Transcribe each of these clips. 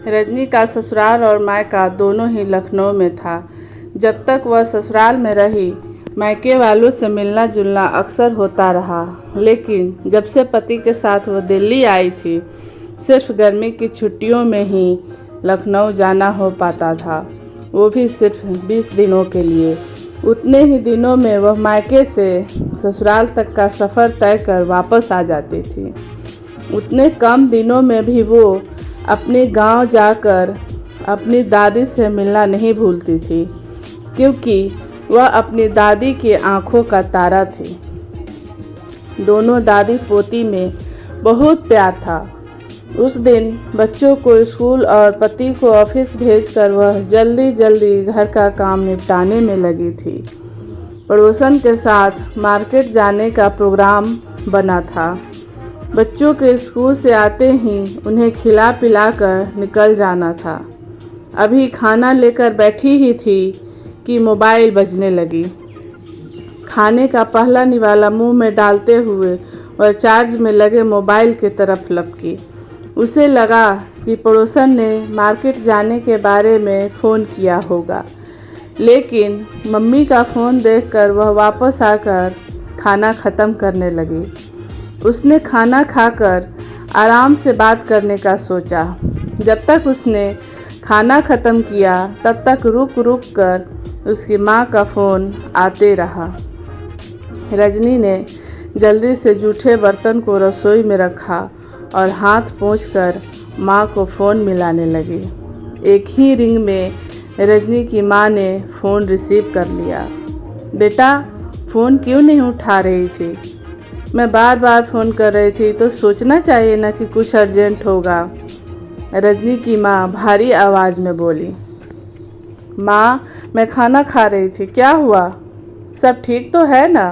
रजनी का ससुराल और मायका दोनों ही लखनऊ में था। जब तक वह ससुराल में रही, मायके वालों से मिलना जुलना अक्सर होता रहा, लेकिन जब से पति के साथ वह दिल्ली आई थी, सिर्फ गर्मी की छुट्टियों में ही लखनऊ जाना हो पाता था, वो भी सिर्फ 20 दिनों के लिए। उतने ही दिनों में वह मायके से ससुराल तक का सफ़र तय कर वापस आ जाती थी। उतने कम दिनों में भी वो अपने गांव जाकर अपनी दादी से मिलना नहीं भूलती थी, क्योंकि वह अपनी दादी की आंखों का तारा थी। दोनों दादी पोती में बहुत प्यार था। उस दिन बच्चों को स्कूल और पति को ऑफिस भेजकर वह जल्दी जल्दी घर का काम निपटाने में लगी थी। पड़ोसन के साथ मार्केट जाने का प्रोग्राम बना था। बच्चों के स्कूल से आते ही उन्हें खिला पिला कर निकल जाना था। अभी खाना लेकर बैठी ही थी कि मोबाइल बजने लगी। खाने का पहला निवाला मुंह में डालते हुए वह चार्ज में लगे मोबाइल की तरफ लपकी। उसे लगा कि पड़ोसन ने मार्केट जाने के बारे में फ़ोन किया होगा, लेकिन मम्मी का फ़ोन देखकर वह वापस आकर खाना ख़त्म करने लगी। उसने खाना खाकर आराम से बात करने का सोचा। जब तक उसने खाना ख़त्म किया, तब तक रुक रुक कर उसकी माँ का फ़ोन आते रहा। रजनी ने जल्दी से जूठे बर्तन को रसोई में रखा और हाथ पोंछकर माँ को फ़ोन मिलाने लगी। एक ही रिंग में रजनी की माँ ने फ़ोन रिसीव कर लिया। बेटा, फ़ोन क्यों नहीं उठा रही थी? मैं बार बार फ़ोन कर रही थी तो सोचना चाहिए ना कि कुछ अर्जेंट होगा। रजनी की माँ भारी आवाज़ में बोली। माँ, मैं खाना खा रही थी, क्या हुआ? सब ठीक तो है ना?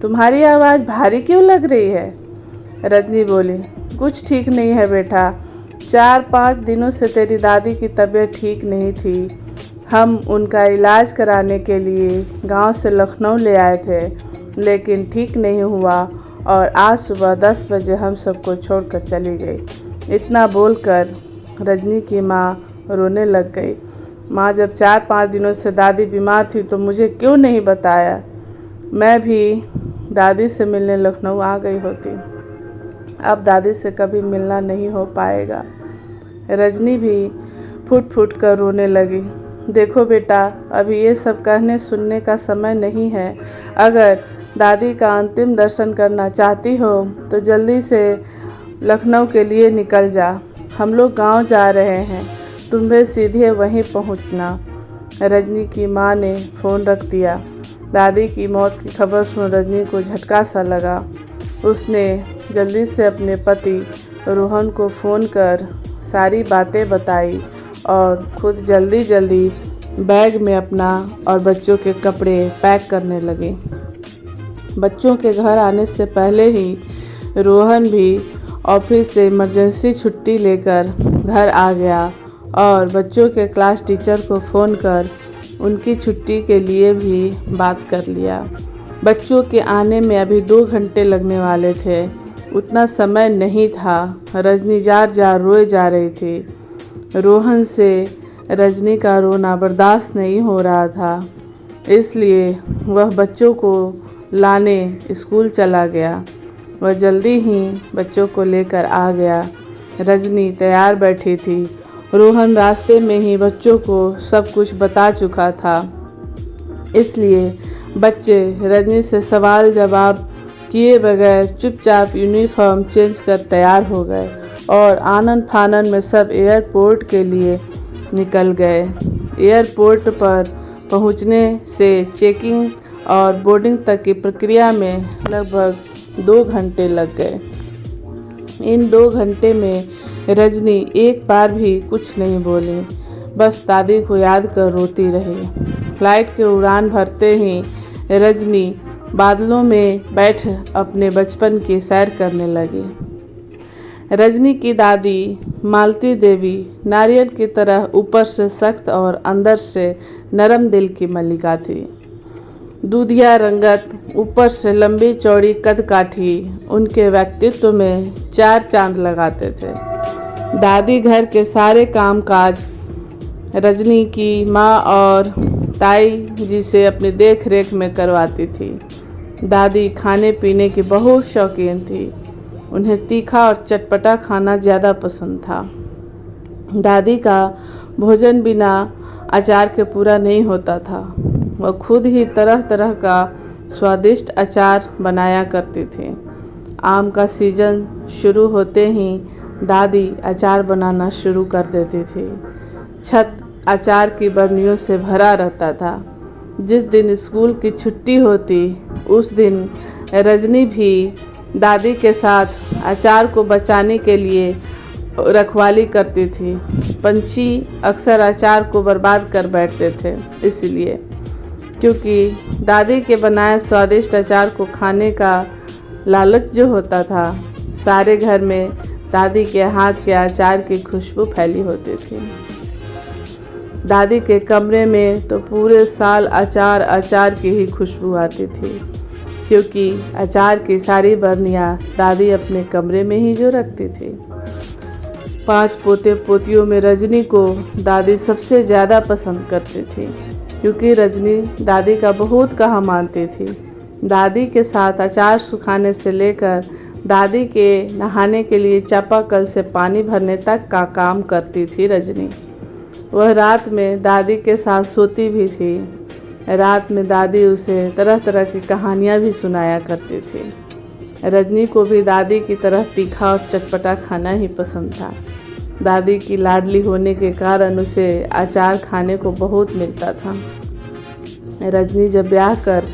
तुम्हारी आवाज़ भारी क्यों लग रही है? रजनी बोली, कुछ ठीक नहीं है बेटा। 4-5 दिनों से तेरी दादी की तबीयत ठीक नहीं थी। हम उनका इलाज कराने के लिए गांव से लखनऊ ले आए थे, लेकिन ठीक नहीं हुआ और आज सुबह 10 बजे हम सबको छोड़कर चली गई। इतना बोलकर रजनी की माँ रोने लग गई। माँ, जब 4-5 दिनों से दादी बीमार थी तो मुझे क्यों नहीं बताया? मैं भी दादी से मिलने लखनऊ आ गई होती। अब दादी से कभी मिलना नहीं हो पाएगा। रजनी भी फुट फुट कर रोने लगी। देखो बेटा, अभी ये सब कहने सुनने का समय नहीं है। अगर दादी का अंतिम दर्शन करना चाहती हो तो जल्दी से लखनऊ के लिए निकल जा। हम लोग गांव जा रहे हैं, तुम्हें सीधे वहीं पहुंचना। रजनी की माँ ने फ़ोन रख दिया। दादी की मौत की खबर सुन रजनी को झटका सा लगा। उसने जल्दी से अपने पति रोहन को फ़ोन कर सारी बातें बताई और खुद जल्दी जल्दी बैग में अपना और बच्चों के कपड़े पैक करने लगी। बच्चों के घर आने से पहले ही रोहन भी ऑफिस से इमरजेंसी छुट्टी लेकर घर आ गया और बच्चों के क्लास टीचर को फ़ोन कर उनकी छुट्टी के लिए भी बात कर लिया। बच्चों के आने में अभी 2 घंटे लगने वाले थे। उतना समय नहीं था। रजनी जार जार रोए जा रही थी। रोहन से रजनी का रोना बर्दाश्त नहीं हो रहा था, इसलिए वह बच्चों को लाने स्कूल चला गया। वह जल्दी ही बच्चों को लेकर आ गया। रजनी तैयार बैठी थी। रोहन रास्ते में ही बच्चों को सब कुछ बता चुका था, इसलिए बच्चे रजनी से सवाल जवाब किए बगैर चुपचाप यूनिफॉर्म चेंज कर तैयार हो गए और आनन फानन में सब एयरपोर्ट के लिए निकल गए। एयरपोर्ट पर पहुंचने से चेकिंग और बोर्डिंग तक की प्रक्रिया में लगभग 2 घंटे लग गए। इन 2 घंटे में रजनी एक बार भी कुछ नहीं बोली, बस दादी को याद कर रोती रही। फ्लाइट की उड़ान भरते ही रजनी बादलों में बैठ अपने बचपन की सैर करने लगी। रजनी की दादी मालती देवी नारियल की तरह ऊपर से सख्त और अंदर से नरम दिल की मल्लिका थी। दूधिया रंगत, ऊपर से लंबी चौड़ी कद काठी उनके व्यक्तित्व में 4 चांद लगाते थे। दादी घर के सारे कामकाज रजनी की माँ और ताई जी से अपनी देख रेख में करवाती थी। दादी खाने पीने की बहुत शौकीन थी। उन्हें तीखा और चटपटा खाना ज़्यादा पसंद था। दादी का भोजन बिना अचार के पूरा नहीं होता था। वह खुद ही तरह तरह का स्वादिष्ट अचार बनाया करती थी। आम का सीजन शुरू होते ही दादी अचार बनाना शुरू कर देती थी। छत अचार की बरनियों से भरा रहता था। जिस दिन स्कूल की छुट्टी होती उस दिन रजनी भी दादी के साथ अचार को बचाने के लिए रखवाली करती थी। पंछी अक्सर अचार को बर्बाद कर बैठते थे, इसलिए क्योंकि दादी के बनाए स्वादिष्ट अचार को खाने का लालच जो होता था, सारे घर में दादी के हाथ के अचार की खुशबू फैली होती थी। दादी के कमरे में तो पूरे साल अचार की ही खुशबू आती थी, क्योंकि अचार की सारी बरनियाँ दादी अपने कमरे में ही जो रखती थी। 5 पोते पोतियों में रजनी को दादी सबसे ज़्यादा पसंद करती थी, क्योंकि रजनी दादी का बहुत कहा मानती थी। दादी के साथ अचार सुखाने से लेकर दादी के नहाने के लिए चापाकल से पानी भरने तक का काम करती थी रजनी। वह रात में दादी के साथ सोती भी थी। रात में दादी उसे तरह तरह की कहानियाँ भी सुनाया करती थी। रजनी को भी दादी की तरह तीखा और चटपटा खाना ही पसंद था। दादी की लाडली होने के कारण उसे अचार खाने को बहुत मिलता था। रजनी जब ब्याह कर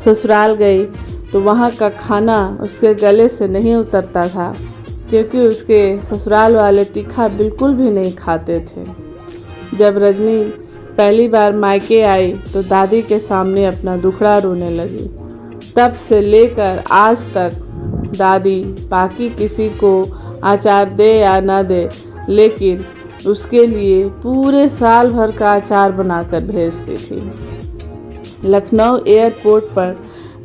ससुराल गई तो वहाँ का खाना उसके गले से नहीं उतरता था, क्योंकि उसके ससुराल वाले तीखा बिल्कुल भी नहीं खाते थे। जब रजनी पहली बार मायके आई तो दादी के सामने अपना दुखड़ा रोने लगी। तब से लेकर आज तक दादी बाकी किसी को अचार दे या ना दे, लेकिन उसके लिए पूरे साल भर का अचार बनाकर भेजती थी। लखनऊ एयरपोर्ट पर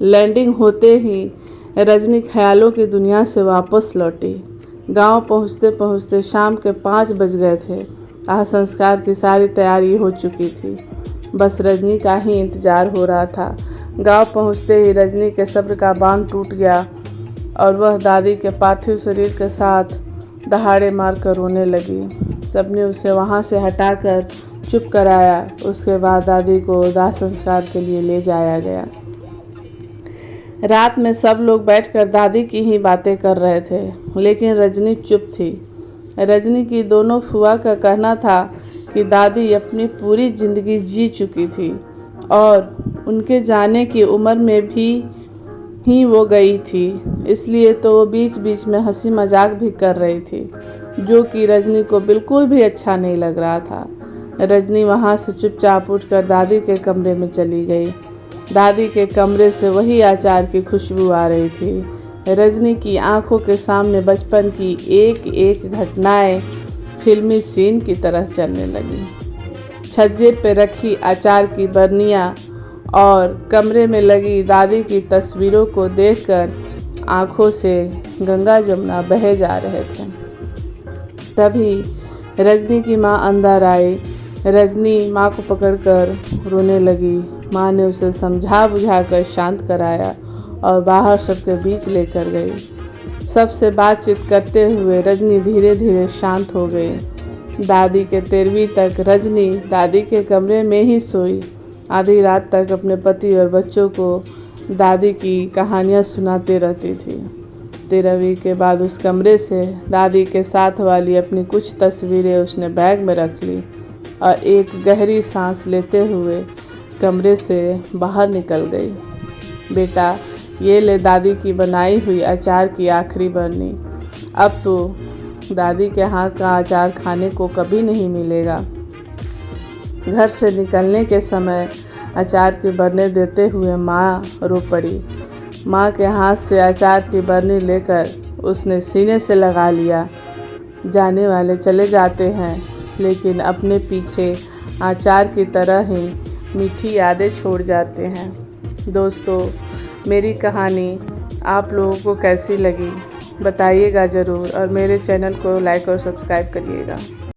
लैंडिंग होते ही रजनी ख्यालों की दुनिया से वापस लौटी। गांव पहुंचते पहुंचते शाम के 5 बज गए थे। संस्कार की सारी तैयारी हो चुकी थी, बस रजनी का ही इंतज़ार हो रहा था। गांव पहुंचते ही रजनी के सब्र का बांध टूट गया और वह दादी के पार्थिव शरीर के साथ दहाड़े मारकर रोने लगी। सबने उसे वहां से हटाकर चुप कराया। उसके बाद दादी को दाह संस्कार के लिए ले जाया गया। रात में सब लोग बैठकर दादी की ही बातें कर रहे थे, लेकिन रजनी चुप थी। रजनी की दोनों फुआ का कहना था कि दादी अपनी पूरी जिंदगी जी चुकी थी और उनके जाने की उम्र में भी ही वो गई थी, इसलिए तो वो बीच बीच में हंसी मजाक भी कर रही थी, जो कि रजनी को बिल्कुल भी अच्छा नहीं लग रहा था। रजनी वहाँ से चुपचाप उठकर दादी के कमरे में चली गई। दादी के कमरे से वही अचार की खुशबू आ रही थी। रजनी की आंखों के सामने बचपन की एक एक घटनाएं फिल्मी सीन की तरह चलने लगी। छज्जे पे रखी अचार की बरनियाँ और कमरे में लगी दादी की तस्वीरों को देखकर आंखों से गंगा जमुना बहे जा रहे थे। तभी रजनी की माँ अंदर आई। रजनी माँ को पकड़कर रोने लगी। माँ ने उसे समझा बुझाकर शांत कराया और बाहर सबके बीच लेकर गई। सबसे बातचीत करते हुए रजनी धीरे धीरे शांत हो गई। दादी के 13वीं तक रजनी दादी के कमरे में ही सोई। आधी रात तक अपने पति और बच्चों को दादी की कहानियाँ सुनाती रहती थी। 13वीं के बाद उस कमरे से दादी के साथ वाली अपनी कुछ तस्वीरें उसने बैग में रख ली और एक गहरी सांस लेते हुए कमरे से बाहर निकल गई। बेटा, ये ले दादी की बनाई हुई अचार की आखिरी बरनी। अब तो दादी के हाथ का अचार खाने को कभी नहीं मिलेगा। घर से निकलने के समय अचार की बरनी देते हुए माँ रो पड़ी। माँ के हाथ से अचार की बरनी लेकर उसने सीने से लगा लिया। जाने वाले चले जाते हैं, लेकिन अपने पीछे अचार की तरह ही मीठी यादें छोड़ जाते हैं। दोस्तों, मेरी कहानी आप लोगों को कैसी लगी बताइएगा ज़रूर और मेरे चैनल को लाइक और सब्सक्राइब करिएगा।